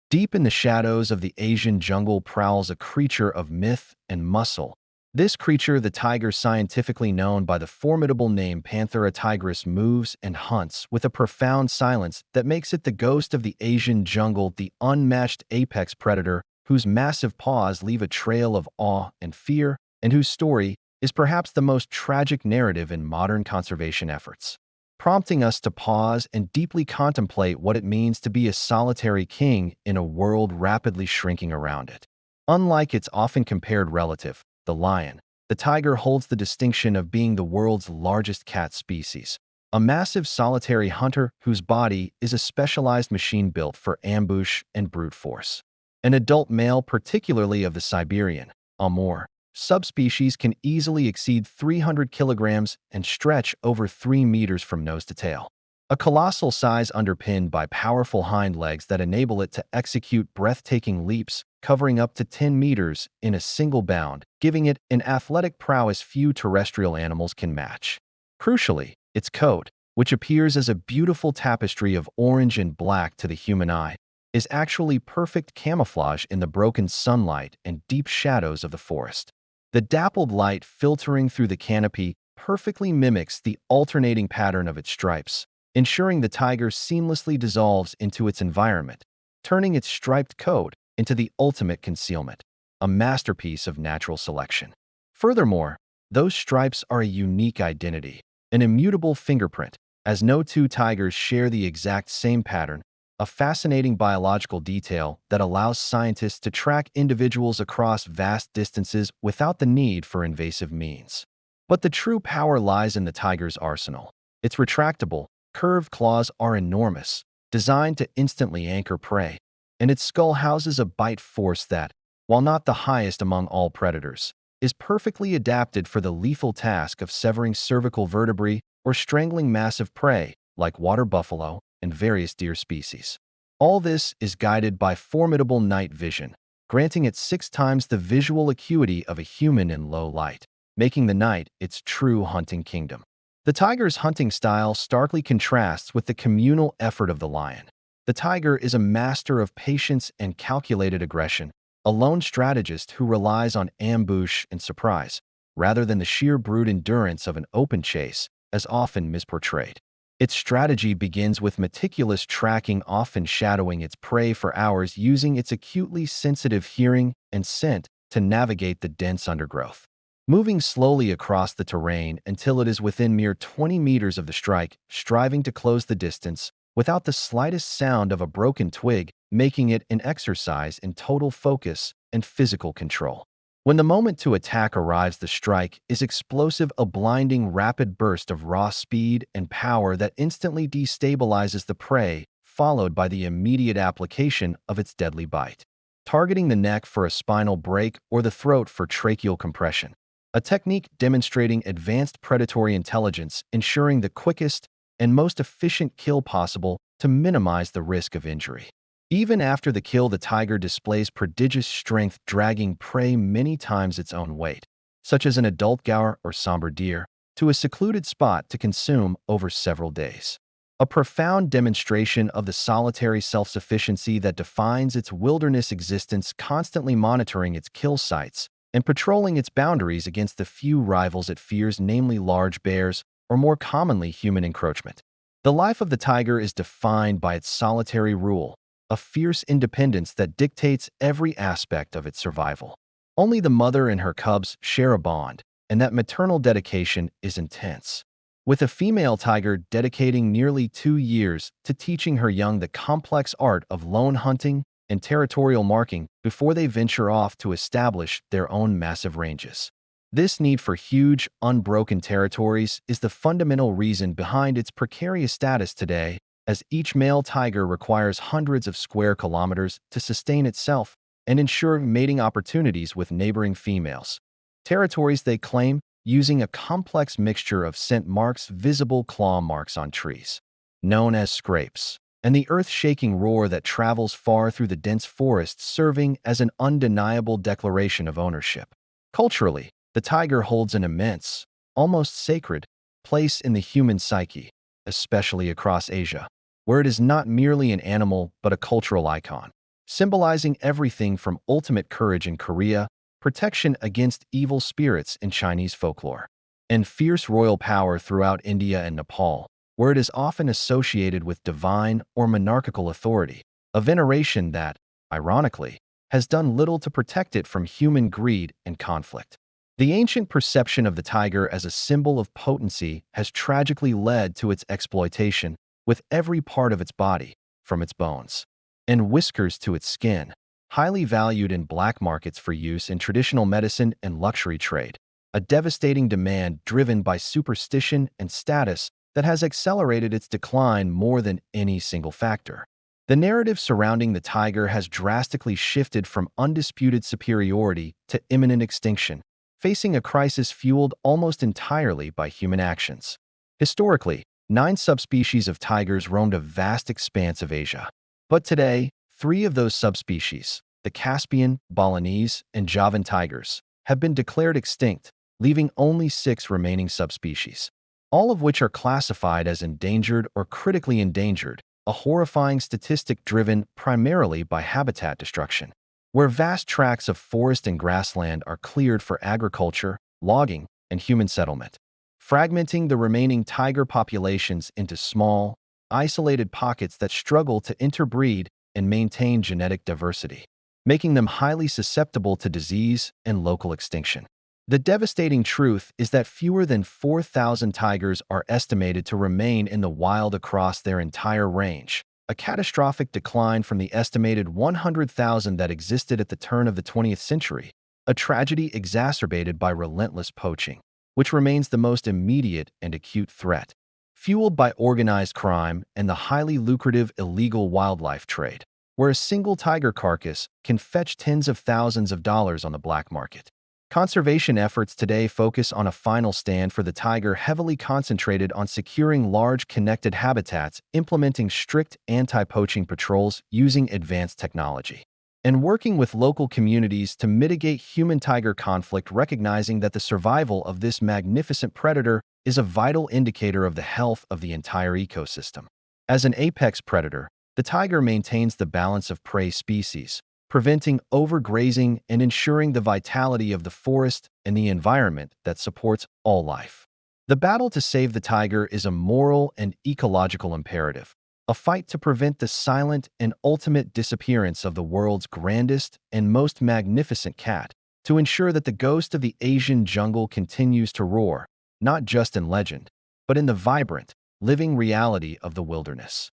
Deep in the shadows of the Asian jungle prowls a creature of myth and muscle. This creature, the tiger scientifically known by the formidable name Panthera tigris, moves and hunts with a profound silence that makes it the ghost of the Asian jungle, the unmatched apex predator whose massive paws leave a trail of awe and fear, and whose story is perhaps the most tragic narrative in modern conservation efforts, prompting us to pause and deeply contemplate what it means to be a solitary king in a world rapidly shrinking around it. Unlike its often compared relative, the lion, the tiger holds the distinction of being the world's largest cat species, a massive solitary hunter whose body is a specialized machine built for ambush and brute force. An adult male, particularly of the Siberian, Amur, subspecies can easily exceed 300 kilograms and stretch over 3 meters from nose to tail. A colossal size underpinned by powerful hind legs that enable it to execute breathtaking leaps, covering up to 10 meters in a single bound, giving it an athletic prowess few terrestrial animals can match. Crucially, its coat, which appears as a beautiful tapestry of orange and black to the human eye, is actually perfect camouflage in the broken sunlight and deep shadows of the forest. The dappled light filtering through the canopy perfectly mimics the alternating pattern of its stripes, ensuring the tiger seamlessly dissolves into its environment, turning its striped coat into the ultimate concealment, a masterpiece of natural selection. Furthermore, those stripes are a unique identity, an immutable fingerprint, as no two tigers share the exact same pattern, a fascinating biological detail that allows scientists to track individuals across vast distances without the need for invasive means. But the true power lies in the tiger's arsenal. Its retractable, curved claws are enormous, designed to instantly anchor prey, and its skull houses a bite force that, while not the highest among all predators, is perfectly adapted for the lethal task of severing cervical vertebrae or strangling massive prey like water buffalo and various deer species. All this is guided by formidable night vision, granting it 6 times the visual acuity of a human in low light, making the night its true hunting kingdom. The tiger's hunting style starkly contrasts with the communal effort of the lion. The tiger is a master of patience and calculated aggression, a lone strategist who relies on ambush and surprise, rather than the sheer brute endurance of an open chase, as often misportrayed. Its strategy begins with meticulous tracking, often shadowing its prey for hours, using its acutely sensitive hearing and scent to navigate the dense undergrowth. Moving slowly across the terrain until it is within mere 20 meters of the strike, striving to close the distance without the slightest sound of a broken twig, making it an exercise in total focus and physical control. When the moment to attack arrives, the strike is explosive, a blinding, rapid burst of raw speed and power that instantly destabilizes the prey, followed by the immediate application of its deadly bite, targeting the neck for a spinal break or the throat for tracheal compression. A technique demonstrating advanced predatory intelligence, ensuring the quickest and most efficient kill possible to minimize the risk of injury. Even after the kill, the tiger displays prodigious strength, dragging prey many times its own weight, such as an adult gaur or somber deer, to a secluded spot to consume over several days. A profound demonstration of the solitary self-sufficiency that defines its wilderness existence, constantly monitoring its kill sites and patrolling its boundaries against the few rivals it fears, namely large bears, or more commonly human encroachment. The life of the tiger is defined by its solitary rule, a fierce independence that dictates every aspect of its survival. Only the mother and her cubs share a bond, and that maternal dedication is intense, with a female tiger dedicating nearly 2 years to teaching her young the complex art of lone hunting and territorial marking before they venture off to establish their own massive ranges. This need for huge, unbroken territories is the fundamental reason behind its precarious status today, as each male tiger requires hundreds of square kilometers to sustain itself and ensure mating opportunities with neighboring females. Territories they claim using a complex mixture of scent marks, visible claw marks on trees, known as scrapes, and the earth-shaking roar that travels far through the dense forest, serving as an undeniable declaration of ownership. Culturally, the tiger holds an immense, almost sacred, place in the human psyche, especially across Asia, where it is not merely an animal but a cultural icon. symbolizing everything from ultimate courage in Korea, protection against evil spirits in Chinese folklore, and fierce royal power throughout India and Nepal, where it is often associated with divine or monarchical authority, a veneration that, ironically, has done little to protect it from human greed and conflict. The ancient perception of the tiger as a symbol of potency has tragically led to its exploitation, with every part of its body, from its bones and whiskers to its skin, highly valued in black markets for use in traditional medicine and luxury trade, a devastating demand driven by superstition and status that has accelerated its decline more than any single factor. The narrative surrounding the tiger has drastically shifted from undisputed superiority to imminent extinction, facing a crisis fueled almost entirely by human actions. Historically, 9 subspecies of tigers roamed a vast expanse of Asia. But today, 3 of those subspecies, the Caspian, Balinese, and Javan tigers, have been declared extinct, leaving only 6 remaining subspecies, all of which are classified as endangered or critically endangered, a horrifying statistic driven primarily by habitat destruction, where vast tracts of forest and grassland are cleared for agriculture, logging, and human settlement, fragmenting the remaining tiger populations into small, isolated pockets that struggle to interbreed and maintain genetic diversity, making them highly susceptible to disease and local extinction. The devastating truth is that fewer than 4,000 tigers are estimated to remain in the wild across their entire range, a catastrophic decline from the estimated 100,000 that existed at the turn of the 20th century, a tragedy exacerbated by relentless poaching, which remains the most immediate and acute threat, fueled by organized crime and the highly lucrative illegal wildlife trade, where a single tiger carcass can fetch tens of thousands of dollars on the black market. Conservation efforts today focus on a final stand for the tiger, heavily concentrated on securing large connected habitats, implementing strict anti-poaching patrols using advanced technology, and working with local communities to mitigate human-tiger conflict, recognizing that the survival of this magnificent predator is a vital indicator of the health of the entire ecosystem. As an apex predator, the tiger maintains the balance of prey species, preventing overgrazing and ensuring the vitality of the forest and the environment that supports all life. The battle to save the tiger is a moral and ecological imperative, a fight to prevent the silent and ultimate disappearance of the world's grandest and most magnificent cat, to ensure that the ghost of the Asian jungle continues to roar, not just in legend, but in the vibrant, living reality of the wilderness.